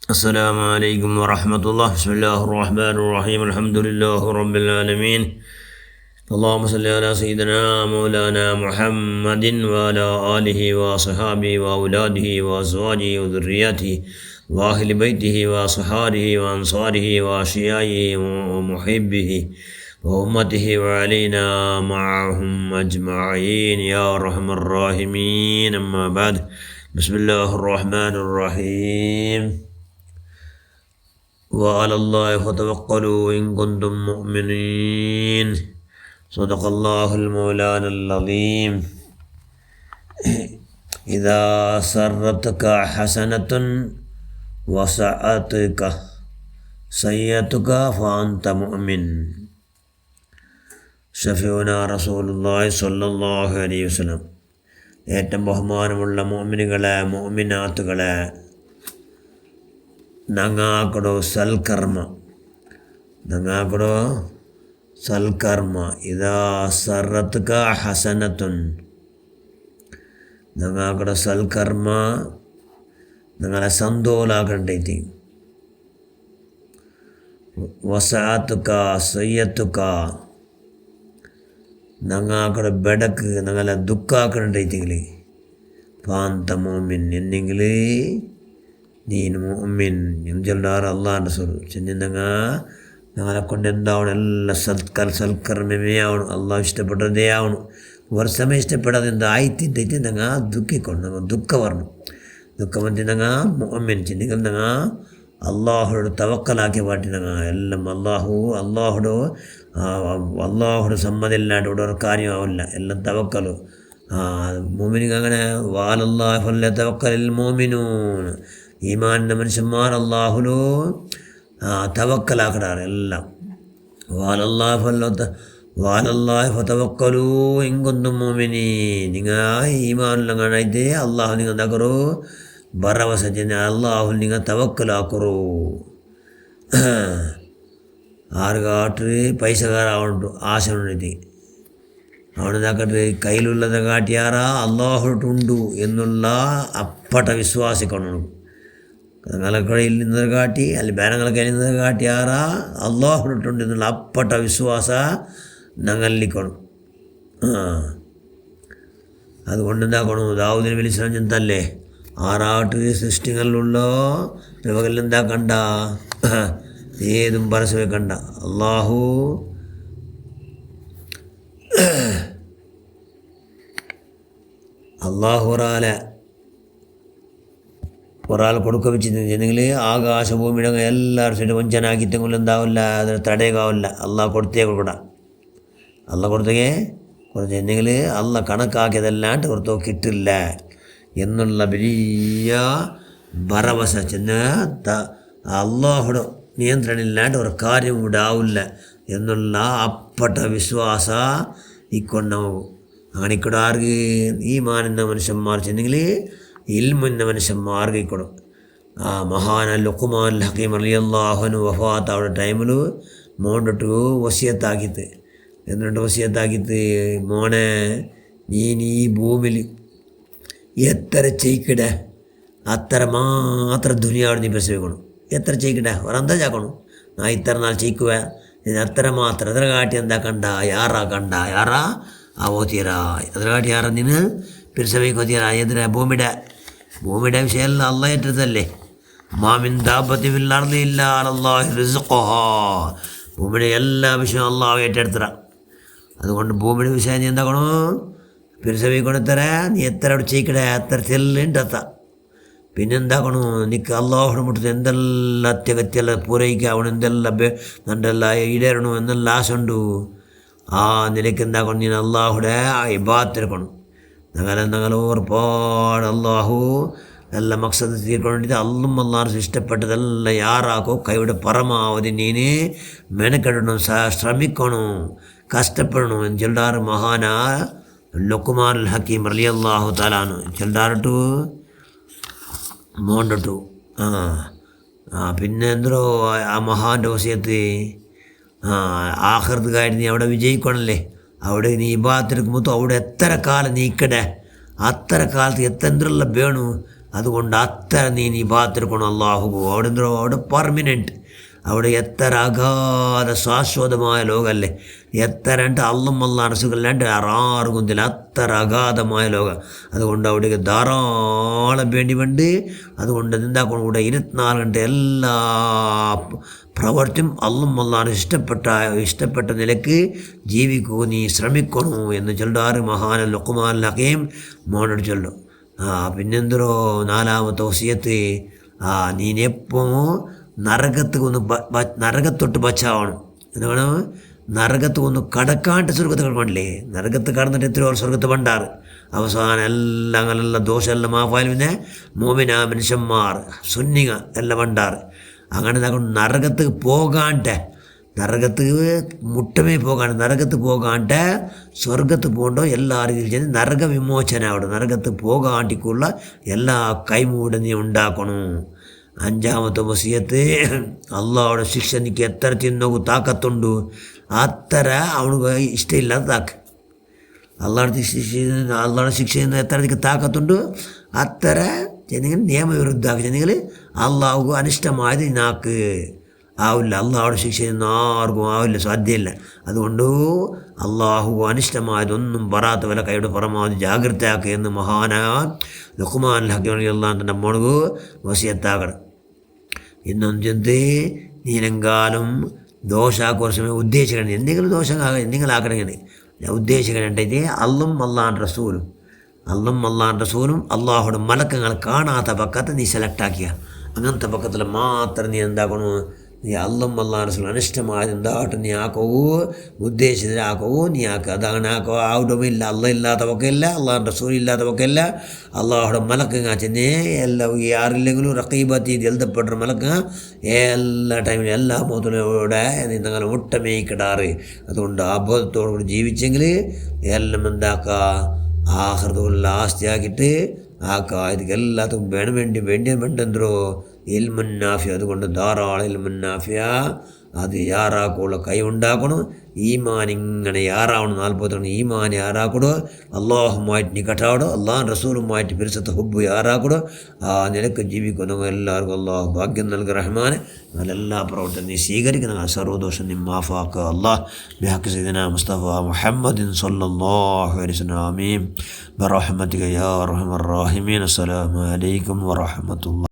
السلام عليكم ورحمة الله. بسم الله الرحمن الرحيم. الحمد لله رب العالمين. اللهم صل على سيدنا مولانا محمد وعلى آله وصحابه وأولاده وأزواجه وذرياته وأهل بيته وأصحابه وأنصاره وأشيائه ومحبه وأمته وعلينا معهم أجمعين يا أرحم الراحمين. أما بعد، بسم الله الرحمن الرحيم. وعلى الله فتوكلوا إن كنتم مؤمنين. صدق الله المولانا العظيم. إذا سرتك حسنة وسعتك سيئتك فأنت مؤمن. ഷഫീഉനാ റസൂലുള്ളാഹി സ്വല്ലല്ലാഹു അലൈഹി വസല്ലം. ഏറ്റവും ബഹുമാനമുള്ള മുഅ്മിനുകളെ, മുഅ്മിനാത്തുകളെ, നങ്ങാക്കടോ സൽക്കർമ്മ ഇദാ സറത്ക ഹസനത്തുൻ. നങ്ങാക്കടോ സൽക്കർമ്മ നിങ്ങളെ സന്തോലാക്കണ്ടൈತಿ. വസഅതുക സയ്യത്തുക നങ്ങാക്കട ಬೆಡക്ക് നിങ്ങളെ ದುಃಖಾಕಂಡೈತಿಗಲಿ. ಪಾಂತ ಮೋಮಿನ್ ಎನ್ನಿಂಗಲಿ ನೀನು ಮೋಮಿನ್ ಎಂಜಲ್ಲಾರ ಅಲ್ಲಾಹ್ ರಸೂಲ್ ಚೆನ್ನಿಂದಂಗ ഞങ്ങളെ കൊണ്ട് എന്താവണം, എല്ലാ സൽക്കർമ്മമേ ആവണം, അള്ളാഹ് ഇഷ്ടപ്പെട്ടതേ ആവണം. വർഷമേ ഇഷ്ടപ്പെടാതെ എന്താ ആയിത്തിട്ട് ഞങ്ങൾ ദുഃഖിക്കണം, ഞങ്ങൾ ദുഃഖം വരണം. ദുഃഖം വന്നിട്ടങ്ങ മൊഹമ്മിൻ ചിന്തികൾ ഞങ്ങൾ അള്ളാഹുടെ തവക്കലാക്കി പാട്ടി ഞങ്ങൾ എല്ലാം അള്ളാഹുടെ സമ്മതമില്ലാണ്ട് ഇവിടെ ഒരു കാര്യമാവില്ല, എല്ലാം തവക്കലു. മോമിനിക്ക് അങ്ങനെ വാലല്ലാഹു ഫല്ല തവക്കലിൽ മോമിനൂൻ. ഈമാനിൻ്റെ മനുഷ്യന്മാർ അള്ളാഹുലു തവക്കലാക്കടാറ് എല്ലാം. വാലല്ലാഹു ഫതവക്കലൂ ഇൻ കുന്തും മുഅ്മിനീൻ. നിങ്ങൾ ഈമാനിലങ്ങാനായിട്ട് അള്ളാഹു നിങ്ങൾ എന്താക്കറു ഭരവസ ചെന്ന് അള്ളാഹു നിങ്ങൾ തവക്കലാക്കറു. ആറുകാട്ട് പൈസക്കാരാവുണ്ട് ആശ ഉണ്ടിട്ട് അവനെന്താക്കട്ട് കയ്യിലുള്ളത് കാട്ടിയാറാ അള്ളാഹുട്ടുണ്ട് എന്നുള്ള അപ്പട്ട വിശ്വാസിക്കണം. നിങ്ങളെ കയ്യിൽ നിന്നത് കാട്ടി അല്ലെങ്കിൽ വേറെ കയ്യിൽ നിന്നത് കാട്ടിയാറാ അള്ളാഹുണ്ട് എന്നുള്ള അപ്പട്ട വിശ്വാസ ഞങ്ങളിക്കണം. അതുകൊണ്ട് എന്താക്കണം, ദാവൂദ് നബി അലൈഹി സ്വലാം ചെന്തല്ലേ 6 സൃഷ്ടികളിലുള്ള ഇവകല്ലെന്താക്കണ്ട, ഏതും പരസ്യം വെക്കണ്ട. അള്ളാഹു ഒരാൾ കൊടുക്ക വെച്ചിട്ടുണ്ടെങ്കിൽ ആകാശഭൂമിയുടെ എല്ലാവരും സൈഡ് വഞ്ചനാക്കിട്ടെങ്കിലും എന്താവില്ല, അതിന് തടയുകാവില്ല. അള്ളാഹ് കൊടുത്തേ കൊടുക്കട. അള്ളാഹ് കൊടുത്തേ കുറച്ചെങ്കിൽ അള്ളാഹ് കണക്കാക്കിയതല്ലാണ്ട് പുറത്തോ കിട്ടില്ല എന്നുള്ള വലിയ ഭരവസ ചെന്ന് അള്ളാഹുടെ നിയന്ത്രണമില്ലാണ്ട് ഒരു കാര്യം ഇവിടെ ആവില്ല എന്നുള്ള അപ്പട്ട വിശ്വാസ ഇക്കൊണ്ടാവും. അങ്ങനെ ഇക്കടെ ആർക്ക് ഈമാനെന്ന മനുഷ്യന്മാർ ചെന്നെങ്കിൽ ഇൽമെന്ന മനുഷ്യന്മാർക്ക് ഇക്കൊടും. മഹാന ലുഖ്മാൻ ഹക്കീം റളിയല്ലാഹു അൻഹു വഫാത്ത് ആവുന്ന ടൈമിൽ മോണ്ടിട്ട് വസിയത്താക്കിത്ത്. എന്നിട്ട് വസിയത്താക്കിത്ത്, മോനെ നീ ഈ ഭൂമിയിൽ എത്ര ചെയ്യിക്കട അത്ര മാത്രം ദുനിയാവിടെ നീ പ്രസവിക്കണം. എത്ര ചെയ്യിക്കട ഒരു അന്താജാക്കണം. ഞാൻ ഇത്ര നാൾ ചെയ്യിക്കുക അത്ര മാത്രം എത്ര കാട്ടി എന്താക്കണ്ട ಯಾರಾ ಓದ್ತೀರಾ ಎದ್ರ ಕಾಟಿ ಯಾರ ನೀನು ಪ್ರಸವಿಕೋತೀರಾ ಎದ್ರ ಭೂಮಿയുടെ ವಿಷಯ ಎಲ್ಲ ಅಲ್ಲ ಇಟ್ಟಿರ್ತല്ലേ. മാമിൻ ദാബത്തി ഫിൽ അർളി ഇല്ലാ അലല്ലാഹി റിസ്ഖുഹാ. ഭൂമിയുടെ എല്ലാ വിഷയവും അള്ളാഹു ഏറ്റെടുത്തറ. അതുകൊണ്ട് ഭൂമിയുടെ വിഷയം നീ എന്താക്കണോ, പ്രസവിക്കണത്തര നീ എത്ര അവിടെ ചെയ്യിക്കട അത്ര ചെല്ലുണ്ടത്ത. പിന്നെന്താക്കണു, നിനക്ക് അള്ളാഹുടെ മുട്ടത്ത് എന്തെല്ലാം അത്യഗത്യല്ല പൂരയിക്കാവണം, എന്തെല്ലാം ഈടേറണു എന്നെല്ലാം ആശ ഉണ്ടു. നിനക്ക് എന്താക്കണം, നീ അള്ളാഹുടെ ഇബാദത്തെടുക്കണം. ഞങ്ങൾ ഒരുപാട് അള്ളാഹു നല്ല മക്സദ് തീർക്കൊണ്ടിട്ട് അള്ളാഹു ഇഷ്ടപ്പെട്ടതെല്ലാം യാറാക്കോ കൈയുടെ പരമാവധി നീന് മെനക്കെടണം, ശ്രമിക്കണം, കഷ്ടപ്പെടണം എന്ന് ചൊല്ലാറ് മഹാന ലുഖ്മാൻ ഹക്കീം റളിയല്ലാഹു തആല ചൊല്ലാറിട്ടു മോണ്ടിട്ടു. പിന്നെ എന്തോ ആ മഹാൻ്റെ വസിയത്ത് ആഖിറത്ത് കാര്യം നീ അവിടെ വിജയിക്കണമല്ലേ. അവിടെ നീ ഇബാദത്തെടുക്കുമ്പോൾ അവിടെ എത്ര കാലം നീക്കടേ, അത്ര കാലത്ത് എന്തെല്ലാം വേണു അതുകൊണ്ട് അത്ര നീ ഇബാദത്തെടുക്കണം അള്ളാഹുക്ക്. അവിടെ പെർമനൻറ്റ്, അവിടെ എത്ര അഗാധ ശാശ്വതമായ ലോകമല്ലേ, എത്ര അള്ളും റസൂലല്ലാണ്ട് ആറുകുന്നില്ല, അത്ര അഗാധമായ ലോകം. അതുകൊണ്ട് അവിടേക്ക് ധാരാളം വേണ്ടി. അതുകൊണ്ട് എന്താക്കണം, ഇവിടെ 24 ഗಂಟೆ എല്ലാ പ്രവർത്തിയും അള്ളും ഇഷ്ടപ്പെട്ട നിലക്ക് ജീവിക്കൂ, നീ ശ്രമിക്കണു എന്ന് ചൊല്ലാറ് മഹാൻ ലുഖ്മാൻ ഹകീം മോനോട് ചൊല്ലും. പിന്നെന്തോ 4ാമത്തെ വസിയത്ത്, നീനെപ്പോ നരകത്തൊട്ട് ബച്ചാവണം. എന്താണ്? നരകത്ത് ഒന്ന് കടക്കാണ്ട് സ്വർഗത്ത് കിടക്കണില്ലേ? നരകത്ത് കടന്നിട്ട് എത്രയോ സ്വർഗത്ത് പണ്ടാറ്. അവസാനം എല്ലാം അങ്ങനെയുള്ള ദോഷമെല്ലാം മാഫായാലും പിന്നെ മോമിന മനുഷ്യന്മാർ സുന്നിക എല്ലാം പണ്ടാറ്. അങ്ങനെ നരകത്ത് പോകാണ്ട്, നരകത്ത് മുട്ടമേ പോകാണ്ട്, നരകത്ത് പോകാണ്ട് സ്വർഗത്ത് പോകണ്ടോ എല്ലാ രീതിയിൽ ചെയ്ത് നരക വിമോചന അവിടെ നരകത്ത് പോകാണ്ടിക്കുള്ള എല്ലാ കൈമൂടെ നീ ഉണ്ടാക്കണം. 5ാമത്തെ വസിയത്ത്, അള്ളാഹുടെ ശിക്ഷ എനിക്ക് എത്ര തിന്നോക്കു താക്കത്തുണ്ട് അത്ര അവന് ഇഷ്ടമില്ലാത്ത താക്ക്. അള്ളാഹുടെ ശിക്ഷ എത്ര എനിക്ക് താക്കത്തുണ്ട് അത്ര ചെന്നെങ്കിൽ നിയമവിരുദ്ധമാക്കി ചെന്നെങ്കിൽ അള്ളാഹു അനിഷ്ടമായത് നാക്ക് ആവില്ല. അള്ളാഹുടെ ശിക്ഷ ആർക്കും ആവില്ല, സാധ്യമില്ല. അതുകൊണ്ട് അള്ളാഹു അനിഷ്ടമായതൊന്നും പറയാത്ത വില കൈയുടെ പരമാവധി ജാഗ്രതയാക്കുക എന്ന് മഹാനായ ലുഖ്മാൻ ഹകീം അള്ളാഹ് നമ്മൾക്ക് വസിയത്താക്കണം. ಇನ್ನೊಂದು ಜೊತೆ ನೀನೆಂಗಾലും ദോഷാക്കുറച്ച് ഉദ്ദേശിക്കണം, എന്തെങ്കിലും ദോഷം എന്തെങ്കിലും ആക്കണമെങ്കിൽ ഉദ്ദേശിക്കണേ അള്ളും അള്ളാൻ റസൂലും അള്ളാഹുടെ മലക്കങ്ങൾ കാണാത്ത പക്കത്ത് നീ സെലക്റ്റാക്കിയ അങ്ങനത്തെ പക്കത്തിൽ മാത്രം നീ എന്താക്കണു, നീ അള്ളും റസൂൽ അനിഷ്ടമായത് എന്തായിട്ട് നീ ആക്കവൂ, ഉദ്ദേശിതരാക്കവൂ നീ ആക്കുക. അതാണ് ആവുടമില്ല, ഇല്ലാത്ത പക്കമില്ല, അള്ളാഹ് റസൂൽ ഇല്ലാത്ത പക്കമില്ല. അള്ളാഹുടെ മലക്കങ്ങ ചെന്നേ എല്ലാം ആരില്ലെങ്കിലും റഖീബത്ത് ചെയ്ത് എഴുതപ്പെട്ട മലക്കങ്ങ എല്ലാ ടൈമിലും എല്ലാ മുതലോടെ നിങ്ങൾ മുട്ടമേക്കിടാറ്. അതുകൊണ്ട് ആ ബോധത്തോടുകൂടി ജീവിച്ചെങ്കിൽ എല്ലാം എന്താക്കുക, ആഹൃതമുള്ള ആസ്തിയാക്കിയിട്ട് ആക്കുക. ഇതിക്ക് എല്ലാത്തും വേണ്ടെന്തോ ഇൽമുന്നാഫിയ. അതുകൊണ്ട് ധാരാളം ഇൽമുന്നാഫിയ അത് യാറാക്കുള്ള കൈ ഉണ്ടാക്കണം. ഈമാൻ ഇങ്ങനെ യാറാവണം. 40 ഈമാൻ യാറാക്കടോ, അള്ളാഹുമായിട്ട് നികട്ടാടോ, അള്ളാഹ് റസൂലുമായിട്ട് പിരിസത്തെ ഹുബ് യാറാക്കടോ. ആ നിലക്ക് ജീവിക്കുന്നു എല്ലാവർക്കും അള്ളാഹു ഭാഗ്യം നൽകുക റഹ്മാൻ. അതിലെല്ലാ പ്രവർത്തനം നീ സ്വീകരിക്കുന്ന സർവ്വദോഷം നീ മാഫാക്കുക. അള്ളാഹ് ബിഹഖ് സയ്യിദിനാ മുസ്തഫ മുഹമ്മദിൻ സ്വല്ലല്ലാഹു അലൈഹി വസല്ലം. ആമീൻ ബിറഹ്മതിക യാ അർഹമർ റഹീമീൻ. അസ്സലാമു അലൈക്കും വറഹ്മത്തുള്ളാഹി.